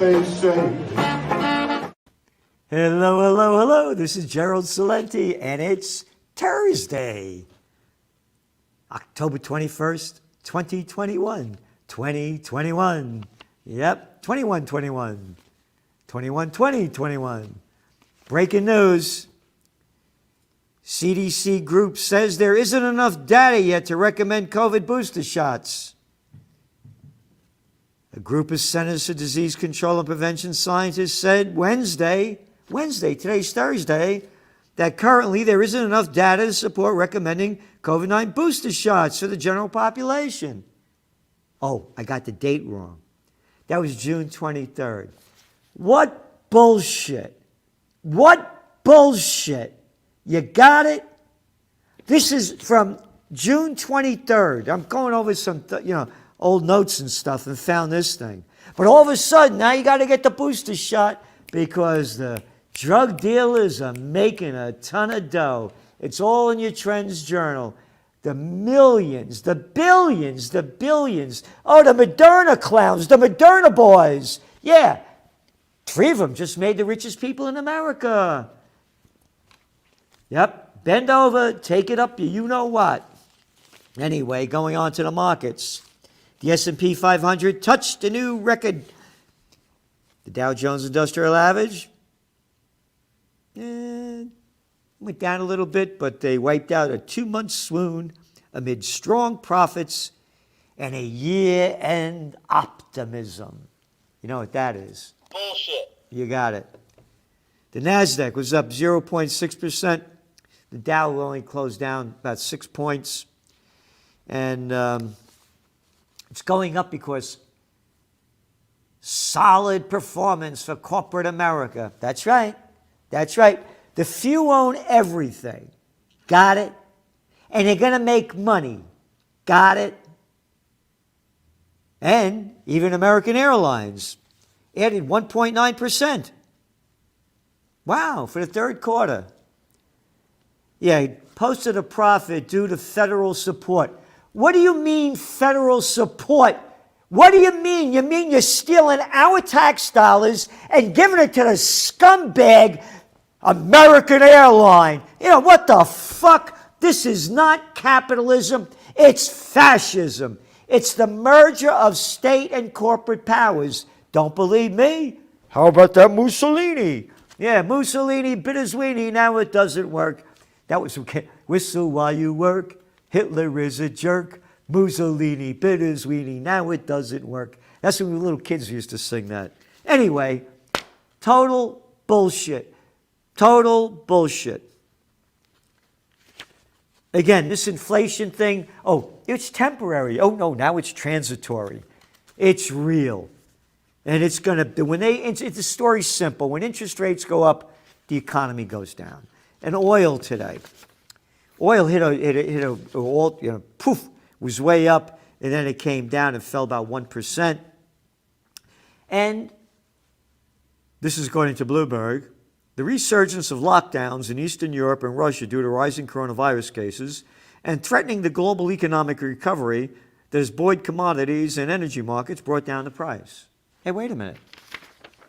they say. Hello, hello, hello. This is Gerald Salenti, and it's Thursday, October 21st, 2021. 2021. Yep, 2121. 212021. Breaking news. CDC group says there isn't enough data yet to recommend COVID booster shots. A group of Centers for Disease Control and Prevention scientists said Wednesday, today's Thursday, that currently there isn't enough data to support recommending COVID-19 booster shots for the general population. Oh, I got the date wrong. That was June 23rd. What bullshit. What bullshit. You got it? This is from June 23rd. I'm going over some, old notes and stuff and found this thing. But all of a sudden, now you got to get the booster shot because the drug dealers are making a ton of dough. It's all in your Trends Journal. The millions, the billions, the billions. Oh, the Moderna clowns, the Moderna boys. Yeah, 3 of them just made the richest people in America. Yep, bend over, take it up, you know what. Anyway, going on to the markets. The S&P 500 touched a new record. The Dow Jones Industrial Average went down a little bit, but they wiped out a 2-month swoon amid strong profits and a year-end optimism. You know what that is? Bullshit. You got it. The NASDAQ was up 0.6%. The Dow only closed down about 6 points. And it's going up because solid performance for corporate America. That's right. That's right. The few own everything. Got it? And they're going to make money. Got it? And even American Airlines added 1.9%. Wow, for the third quarter. Yeah, he posted a profit due to federal support. What do you mean federal support? What do you mean? You mean you're stealing our tax dollars and giving it to the scumbag American Airline? You know, what the fuck? This is not capitalism. It's fascism. It's the merger of state and corporate powers. Don't believe me? How about that Mussolini? Yeah, Mussolini bit his weenie. Now it doesn't work. That was okay. Whistle while you work. Hitler is a jerk. Mussolini bit his weenie. Now it doesn't work. That's when we were little kids used to sing that. Anyway, total bullshit. Total bullshit. Again, this inflation thing, it's temporary. Oh, no, now it's transitory. It's real. And it's going to, the story's simple. When interest rates go up, the economy goes down. And oil today. Oil poof, was way up, and then it came down and fell about 1%. And this is according to Bloomberg. The resurgence of lockdowns in Eastern Europe and Russia due to rising coronavirus cases and threatening the global economic recovery that has buoyed commodities and energy markets brought down the price. Hey, wait a minute.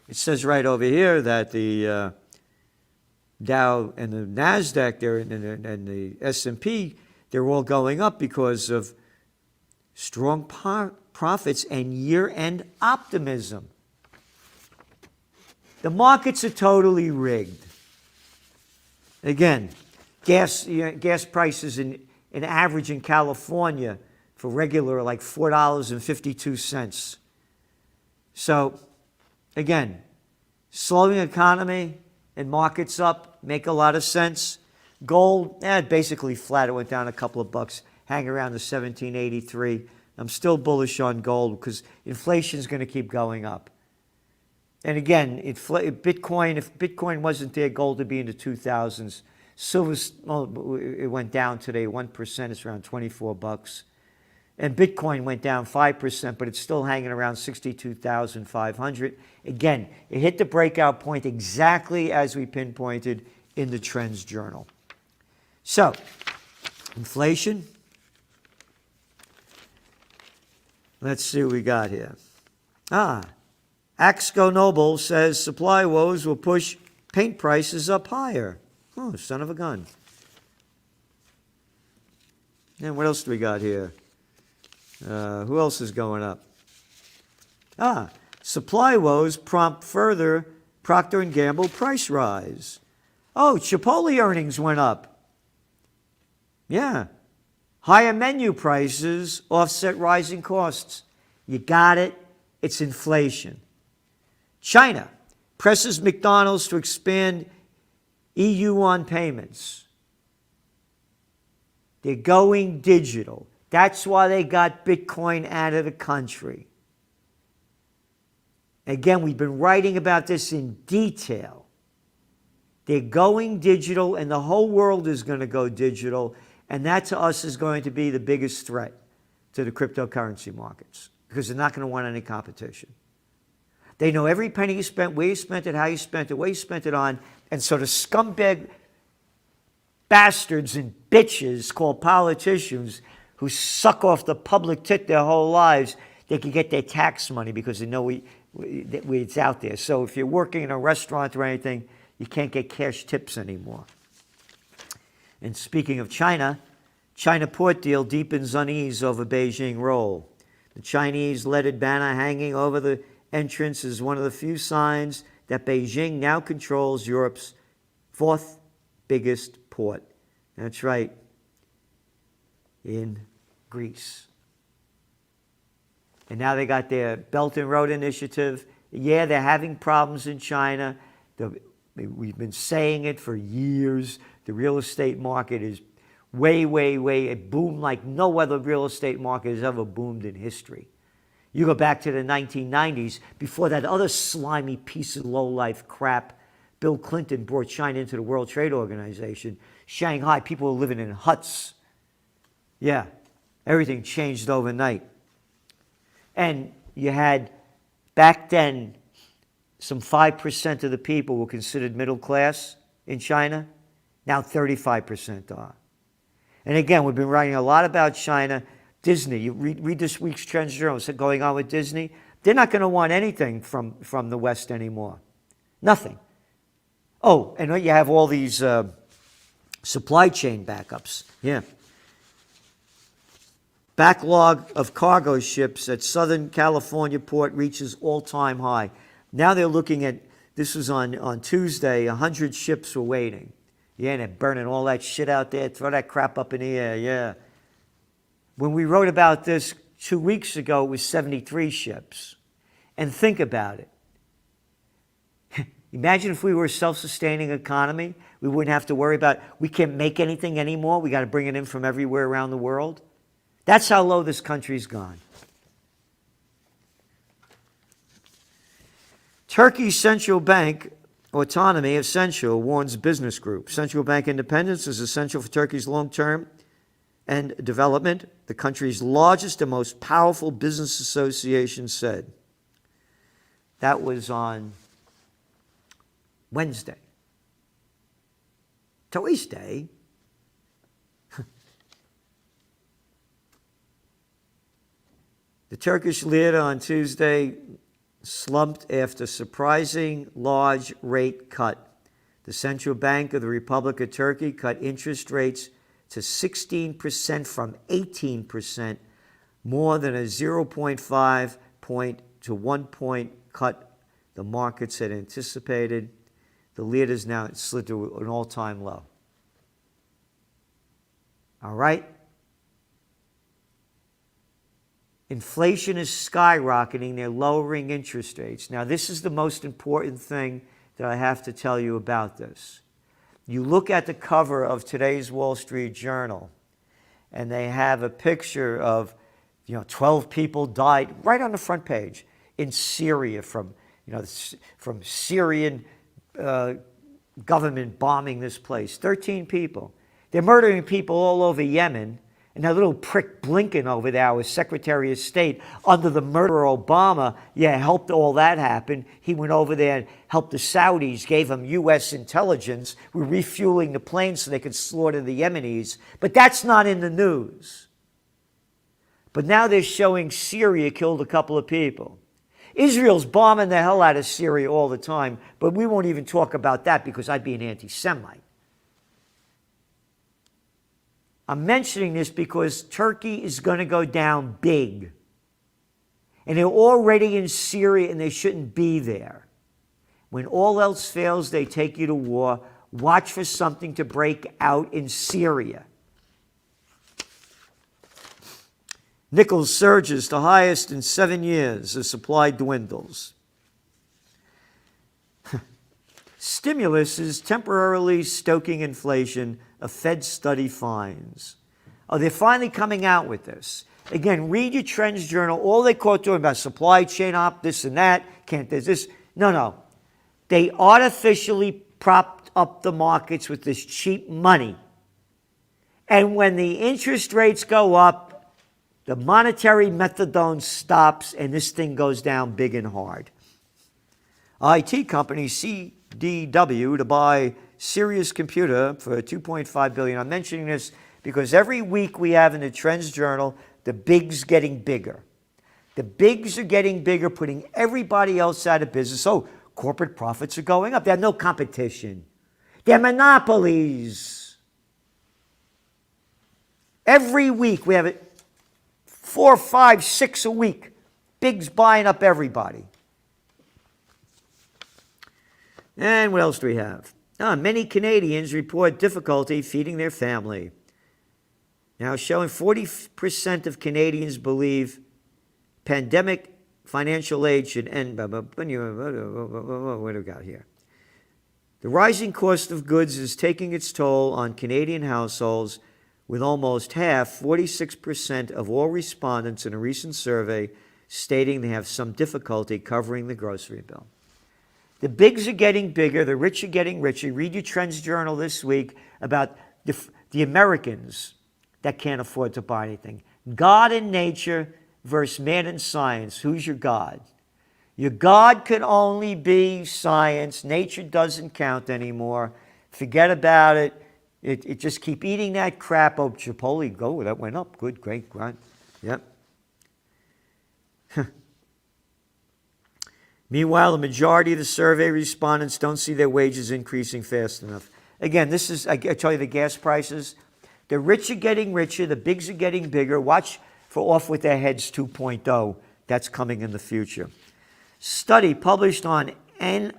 It says right over here that the Dow and the NASDAQ there and the S&P, they're all going up because of strong profits and year-end optimism. The markets are totally rigged. Again, gas prices in average in California for regular are like $4.52. So, again, slowing economy and markets up make a lot of sense. Gold, basically flat. It went down a couple of bucks, hang around the 1783. I'm still bullish on gold because inflation is going to keep going up. And again, Bitcoin, if Bitcoin wasn't there, gold would be in the 2000s. Silver, it went down today 1%. It's around 24 bucks. And Bitcoin went down 5%, but it's still hanging around 62,500. Again, it hit the breakout point exactly as we pinpointed in the Trends Journal. So, inflation. Let's see what we got here. Axco Nobel says supply woes will push paint prices up higher. Oh, son of a gun. And what else do we got here? Who else is going up? Supply woes prompt further Procter & Gamble price rise. Oh, Chipotle earnings went up. Yeah. Higher menu prices offset rising costs. You got it. It's inflation. China presses McDonald's to expand EU on payments. They're going digital. That's why they got Bitcoin out of the country. Again, we've been writing about this in detail. They're going digital, and the whole world is going to go digital, and that to us is going to be the biggest threat to the cryptocurrency markets, because they're not going to want any competition. They know every penny you spent, where you spent it, how you spent it, what you spent it on, and so the scumbag bastards and bitches called politicians who suck off the public tit their whole lives, they can get their tax money because they know it's out there. So if you're working in a restaurant or anything, you can't get cash tips anymore. And speaking of China, China port deal deepens unease over Beijing role. The Chinese leaded banner hanging over the entrance is one of the few signs that Beijing now controls Europe's fourth biggest port. That's right, in Greece. And now they got their Belt and Road Initiative. Yeah, they're having problems in China. We've been saying it for years. The real estate market is way, it boomed like no other real estate market has ever boomed in history. You go back to the 1990s, before that other slimy piece of low-life crap, Bill Clinton brought China into the World Trade Organization. Shanghai, people were living in huts. Yeah, everything changed overnight. And you had, back then, some 5% of the people were considered middle class in China. Now 35% are. And again, we've been writing a lot about China. Disney, you read this week's Trends Journal, what's going on with Disney. They're not going to want anything from the West anymore. Nothing. Oh, and you have all these supply chain backups. Yeah. Backlog of cargo ships at Southern California port reaches all-time high. Now they're looking at, this was on Tuesday, 100 ships were waiting. Yeah, and they're burning all that shit out there, throw that crap up in the air, yeah. When we wrote about this 2 weeks ago, it was 73 ships. And think about it. Imagine if we were a self-sustaining economy, we wouldn't have to worry about, we can't make anything anymore, we got to bring it in from everywhere around the world. That's how low this country's gone. Turkey's central bank autonomy essential, warns business group. Central bank independence is essential for Turkey's long-term and development, the country's largest and most powerful business association said. That was on Wednesday. Thursday. The Turkish lira on Tuesday slumped after surprising large rate cut. The Central Bank of the Republic of Turkey cut interest rates to 16% from 18%, more than a 0.5 point to 1 point cut the markets had anticipated. The lira is now slid to an all-time low. All right? Inflation is skyrocketing. They're lowering interest rates. Now, this is the most important thing that I have to tell you about this. You look at the cover of today's Wall Street Journal, and they have a picture of, 12 people died right on the front page in Syria from Syrian government bombing this place. 13 people. They're murdering people all over Yemen. And that little prick Blinken over there, was Secretary of State under the murderer Obama, helped all that happen. He went over there and helped the Saudis, gave them U.S. intelligence. We're refueling the planes so they could slaughter the Yemenis. But that's not in the news. But now they're showing Syria killed a couple of people. Israel's bombing the hell out of Syria all the time, but we won't even talk about that because I'd be an anti-Semite. I'm mentioning this because Turkey is going to go down big. And they're already in Syria and they shouldn't be there. When all else fails, they take you to war. Watch for something to break out in Syria. Nickel surges to highest in 7 years as supply dwindles. Stimulus is temporarily stoking inflation, a Fed study finds. Oh, they're finally coming out with this. Again, read your Trends Journal. All they caught doing about supply chain op, this and that, can't there's this. No. They artificially propped up the markets with this cheap money. And when the interest rates go up, the monetary methadone stops and this thing goes down big and hard. IT company CDW to buy Sirius Computer for $2.5 billion. I'm mentioning this because every week we have in the Trends Journal, the bigs getting bigger. The bigs are getting bigger, putting everybody else out of business. So corporate profits are going up. They have no competition. They're monopolies. Every week we have it 4, 5, 6 a week. Bigs buying up everybody. And what else do we have? Many Canadians report difficulty feeding their family. Now showing 40% of Canadians believe pandemic financial aid should end. What do we got here? The rising cost of goods is taking its toll on Canadian households, with almost half, 46% of all respondents in a recent survey stating they have some difficulty covering the grocery bill. The bigs are getting bigger, the rich are getting richer. Read your Trends Journal this week about the Americans that can't afford to buy anything. God and nature versus man and science. Who's your God? Your God could only be science. Nature doesn't count anymore. Forget about it. It just keep eating that crap. Oh, Chipotle, go, that went up. Good, great, right? Yep. Meanwhile, the majority of the survey respondents don't see their wages increasing fast enough. Again, this is, I tell you, the gas prices. The rich are getting richer. The bigs are getting bigger. Watch for Off With Their Heads 2.0. That's coming in the future. Study published on NIH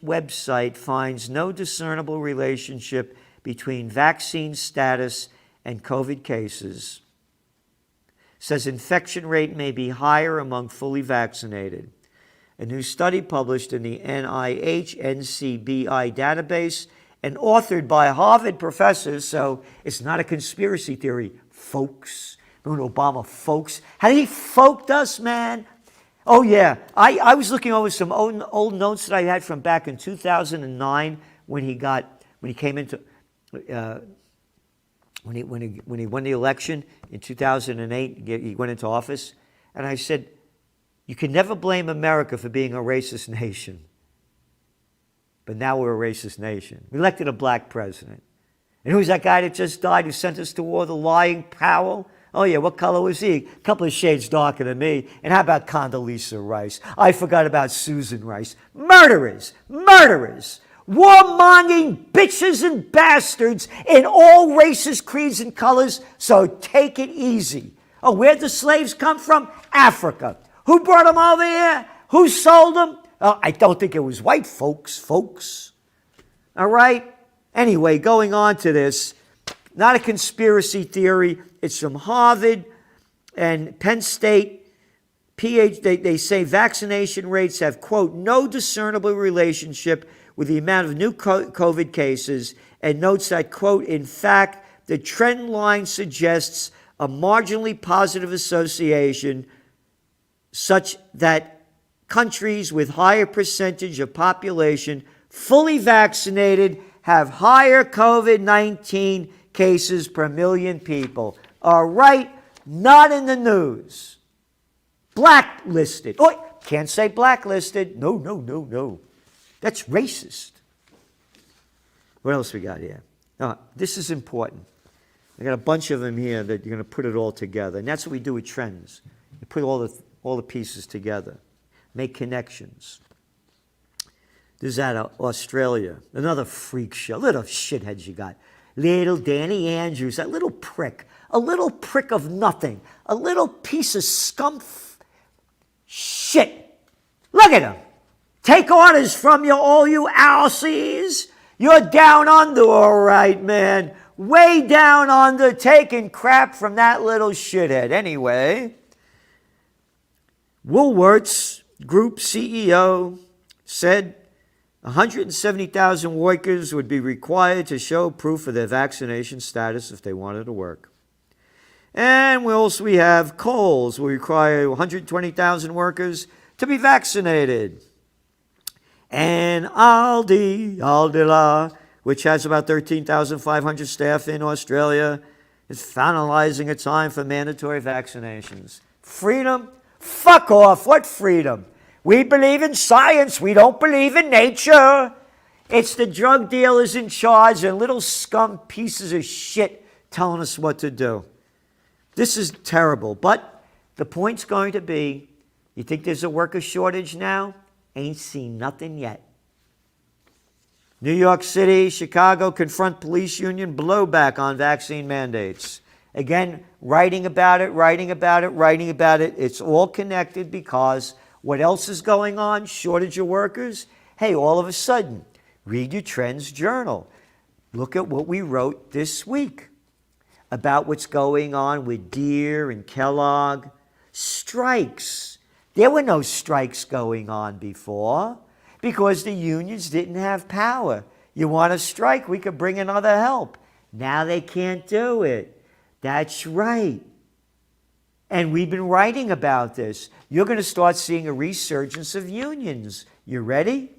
website finds no discernible relationship between vaccine status and COVID cases. Says infection rate may be higher among fully vaccinated. A new study published in the NIH NCBI database and authored by Harvard professors, so it's not a conspiracy theory, folks. Remember Obama, folks? How he folked us, man? Oh, yeah. I was looking over some old notes that I had from back in 2009 when he came into, when he won the election in 2008, he went into office. And I said, you can never blame America for being a racist nation. But now we're a racist nation. We elected a black president. And who's that guy that just died who sent us to war, the lying Powell? Oh, yeah, what color was he? A couple of shades darker than me. And how about Condoleezza Rice? I forgot about Susan Rice. Murderers! Murderers! Warmongering bitches and bastards in all races, creeds, and colors. So take it easy. Oh, where'd the slaves come from? Africa. Who brought them over here? Who sold them? Oh, I don't think it was white folks. All right? Anyway, going on to this. Not a conspiracy theory. It's from Harvard and Penn State. They say vaccination rates have, quote, no discernible relationship with the amount of new COVID cases, and notes that, quote, in fact, the trend line suggests a marginally positive association such that countries with higher percentage of population fully vaccinated have higher COVID-19 cases per million people. All right, not in the news. Blacklisted. Oh, can't say blacklisted. No. That's racist. What else we got here? This is important. I got a bunch of them here that you're going to put it all together. And that's what we do with trends. You put all all the pieces together. Make connections. This is out of Australia. Another freak show. Little shitheads you got. Little Danny Andrews, that little prick. A little prick of nothing. A little piece of scum shit. Look at him. Take orders from you, all you Aussies. You're down under, all right, man. Way down under, taking crap from that little shithead. Anyway, Woolworths Group CEO said 170,000 workers would be required to show proof of their vaccination status if they wanted to work. And we have Kohl's will require 120,000 workers to be vaccinated. And Aldi, which has about 13,500 staff in Australia, is finalizing a time for mandatory vaccinations. Freedom? Fuck off. What freedom? We believe in science. We don't believe in nature. It's the drug dealers in charge and little scum pieces of shit telling us what to do. This is terrible. But the point's going to be, you think there's a worker shortage now? Ain't seen nothing yet. New York City, Chicago confront police union blowback on vaccine mandates. Again, writing about it. It's all connected because what else is going on? Shortage of workers? Hey, all of a sudden, read your Trends Journal. Look at what we wrote this week about what's going on with Deere and Kellogg. Strikes. There were no strikes going on before because the unions didn't have power. You want to strike, we could bring in other help. Now they can't do it. That's right. And we've been writing about this. You're going to start seeing a resurgence of unions. You ready?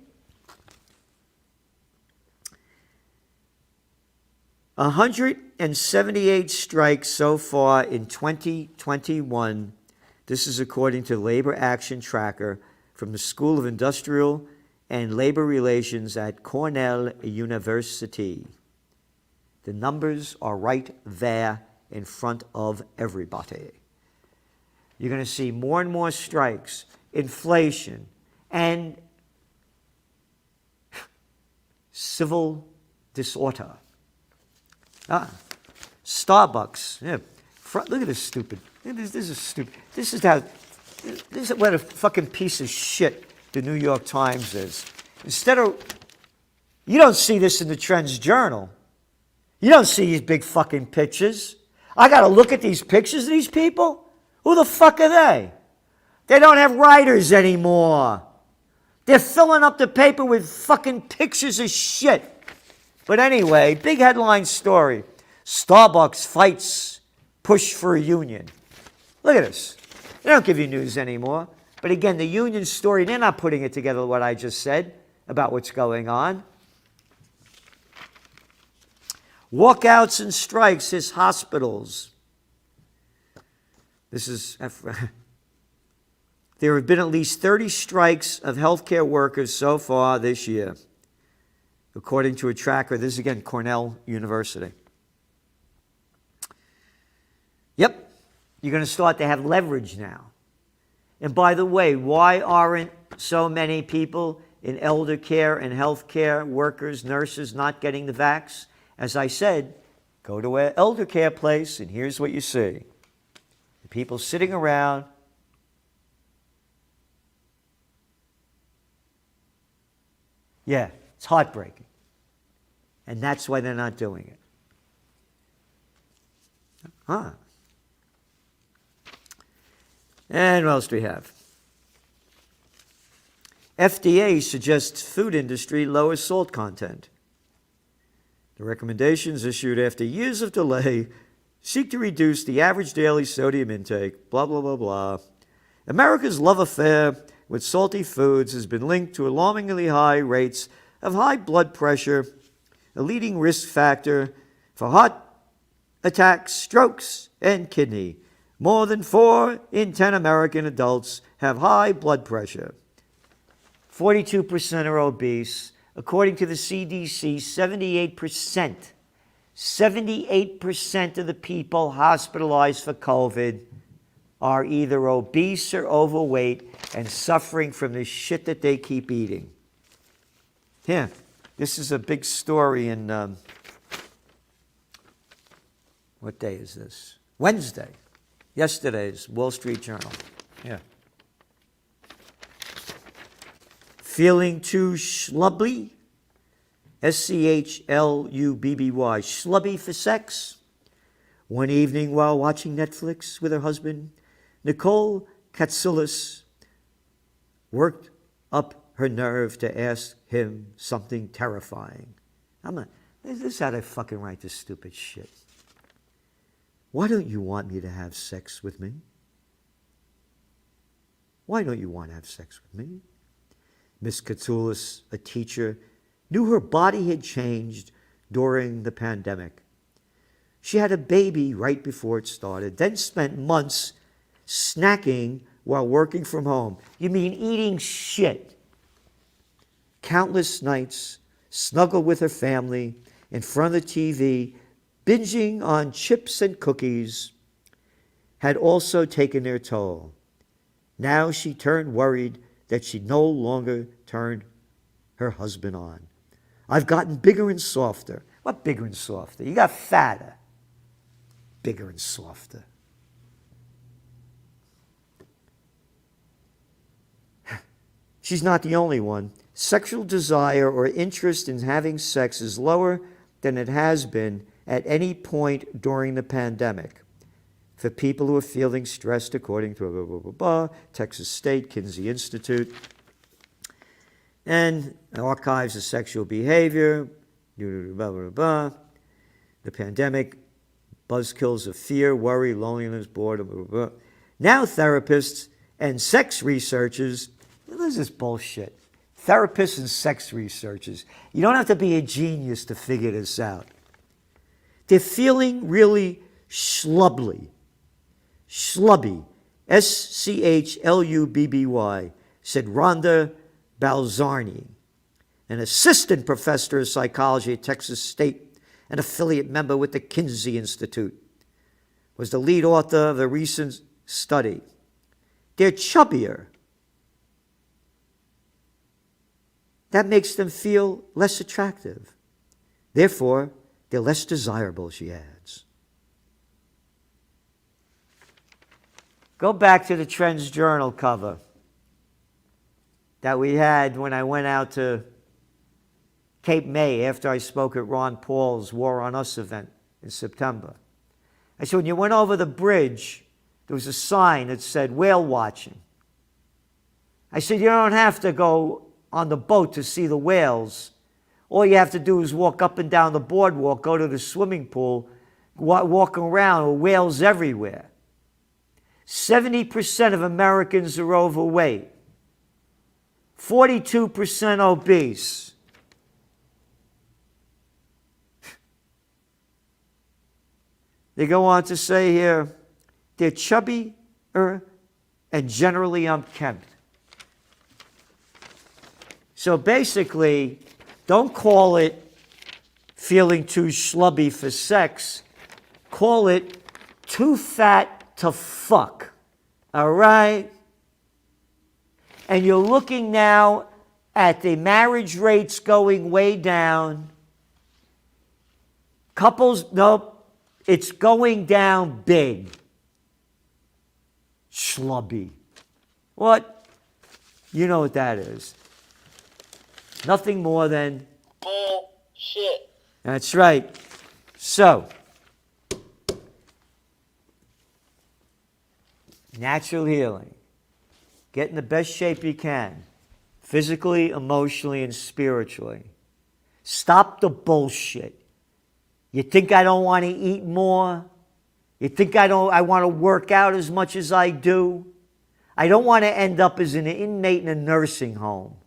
178 strikes so far in 2021. This is according to Labor Action Tracker from the School of Industrial and Labor Relations at Cornell University. The numbers are right there in front of everybody. You're going to see more and more strikes, inflation, and civil disorder. Starbucks. Yeah. Look at this stupid. This is stupid. This is what a fucking piece of shit the New York Times is. Instead of, you don't see this in the Trends Journal. You don't see these big fucking pictures. I got to look at these pictures of these people? Who the fuck are they? They don't have writers anymore. They're filling up the paper with fucking pictures of shit. But anyway, big headline story. Starbucks fights push for a union. Look at this. They don't give you news anymore. But again, the union story, they're not putting it together what I just said about what's going on. Walkouts and strikes hit hospitals. There have been at least 30 strikes of healthcare workers so far this year, according to a tracker. This is again Cornell University. Yep. You're going to start to have leverage now. And by the way, why aren't so many people in elder care and health care workers, nurses not getting the vax? As I said, go to an elder care place and here's what you see. The people sitting around. Yeah, it's heartbreaking. And that's why they're not doing it. And what else do we have? FDA suggests food industry lower salt content. The recommendations issued after years of delay seek to reduce the average daily sodium intake, blah, blah, blah, blah. America's love affair with salty foods has been linked to alarmingly high rates of high blood pressure, a leading risk factor for heart attacks, strokes, and kidney. More than 4 in 10 American adults have high blood pressure. 42% are obese. According to the CDC, 78% of the people hospitalized for COVID are either obese or overweight and suffering from the shit that they keep eating. Here, this is a big story in, what day is this? Wednesday. Yesterday's Wall Street Journal. Yeah. Feeling too schlubby? S-C-H-L-U-B-B-Y. Schlubby for sex? One evening while watching Netflix with her husband, Nicole Katsoulis worked up her nerve to ask him something terrifying. This is how they fucking write this stupid shit. Why don't you want me to have sex with me? Why don't you want to have sex with me? Miss Katsoulis, a teacher, knew her body had changed during the pandemic. She had a baby right before it started, then spent months snacking while working from home. You mean eating shit? Countless nights, snuggled with her family in front of the TV, binging on chips and cookies, had also taken their toll. Now she turned worried that she no longer turned her husband on. I've gotten bigger and softer. What bigger and softer? You got fatter. Bigger and softer. She's not the only one. Sexual desire or interest in having sex is lower than it has been at any point during the pandemic. For people who are feeling stressed, according to blah, blah, blah, blah, Texas State, Kinsey Institute, and archives of sexual behavior, blah, blah, blah, the pandemic, buzzkills of fear, worry, loneliness, boredom, blah, blah, blah. Now therapists and sex researchers, this is bullshit. Therapists and sex researchers, you don't have to be a genius to figure this out. They're feeling really schlubby. Schlubby, S-C-H-L-U-B-B-Y, said Rhonda Balzarni, an assistant professor of psychology at Texas State, an affiliate member with the Kinsey Institute, was the lead author of the recent study. They're chubbier. That makes them feel less attractive. Therefore, they're less desirable, she adds. Go back to the Trends Journal cover that we had when I went out to Cape May after I spoke at Ron Paul's War on Us event in September. I said, when you went over the bridge, there was a sign that said whale watching. I said, you don't have to go on the boat to see the whales. All you have to do is walk up and down the boardwalk, go to the swimming pool, walk around, whales everywhere. 70% of Americans are overweight. 42% obese. They go on to say here, they're chubbier and generally unkempt. So basically, don't call it feeling too schlubby for sex. Call it too fat to fuck. All right? And you're looking now at the marriage rates going way down. Couples, nope, it's going down big. Schlubby. What? You know what that is. Nothing more than bullshit. That's right. So, natural healing. Get in the best shape you can, physically, emotionally, and spiritually. Stop the bullshit. You think I don't want to eat more? You think I want to work out as much as I do? I don't want to end up as an inmate in a nursing home.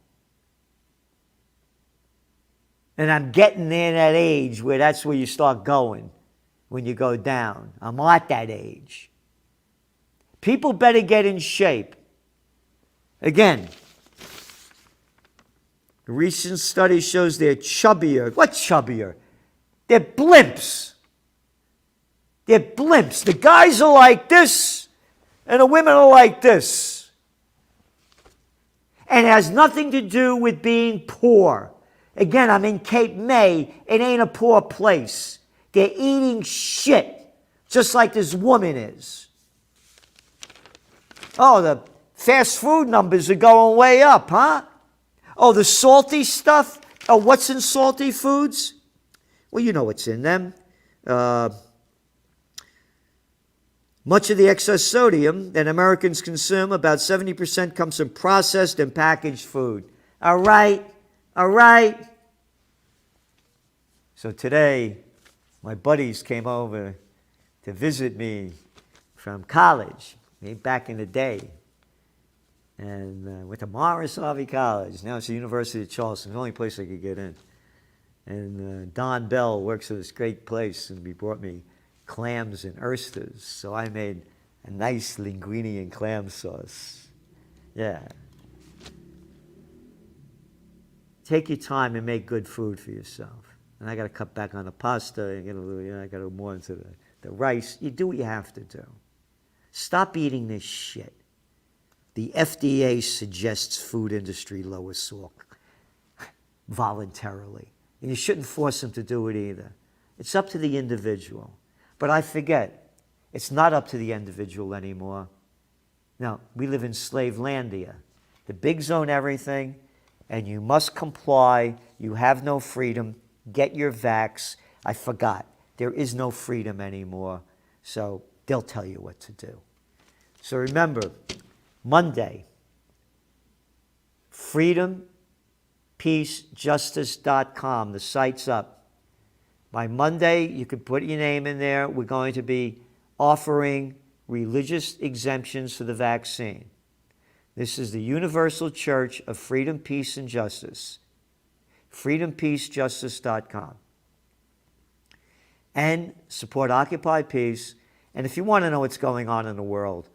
And I'm getting there in that age where that's where you start going when you go down. I'm at that age. People better get in shape. Again, the recent study shows they're chubbier. What chubbier? They're blimps. They're blimps. The guys are like this, And the women are like this. And it has nothing to do with being poor. Again, I'm in Cape May. It ain't a poor place. They're eating shit, just like this woman is. Oh, the fast food numbers are going way up, huh? Oh, the salty stuff? Oh, what's in salty foods? Well, you know what's in them. Much of the excess sodium that Americans consume, about 70%, comes from processed and packaged food. All right, all right. So today, my buddies came over to visit me from college, back in the day. And went to Morris Harvey College. Now it's the University of Charleston, the only place I could get in. And Don Bell works at this great place, and he brought me clams and oysters. So I made a nice linguine and clam sauce. Yeah. Take your time and make good food for yourself. And I got to cut back on the pasta and get a little, I got to go more into the rice. You do what you have to do. Stop eating this shit. The FDA suggests food industry lower salt voluntarily. And you shouldn't force them to do it either. It's up to the individual. But I forget, it's not up to the individual anymore. No, we live in Slavelandia. The bigs own everything, and you must comply. You have no freedom. Get your vax. I forgot. There is no freedom anymore. So they'll tell you what to do. So remember, Monday, freedompeacejustice.com. The site's up. By Monday, you can put your name in there. We're going to be offering religious exemptions for the vaccine. This is the Universal Church of Freedom, Peace, and Justice. freedompeacejustice.com. And support Occupy Peace. And if you want to know what's going on in the world,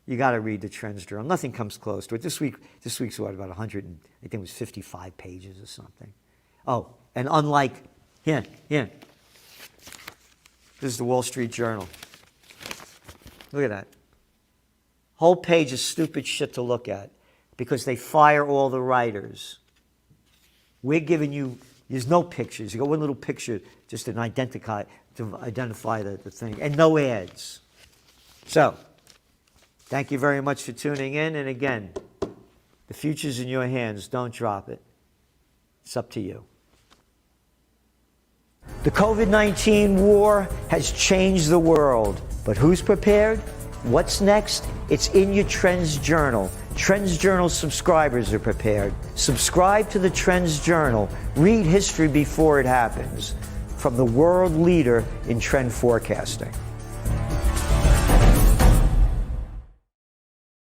you got to read the Trends Journal. Nothing comes close to it. This week's what, about 100, I think it was 55 pages or something. Oh, and unlike, here. This is the Wall Street Journal. Look at that. Whole page of stupid shit to look at because they fire all the writers. We're giving you, there's no pictures. You got one little picture just to identify the thing, and no ads. So, thank you very much for tuning in. And again, the future's in your hands. Don't drop it. It's up to you. The COVID-19 war has changed the world. But who's prepared? What's next? It's in your Trends Journal. Trends Journal subscribers are prepared. Subscribe to the Trends Journal. Read history before it happens. From the world leader in trend forecasting.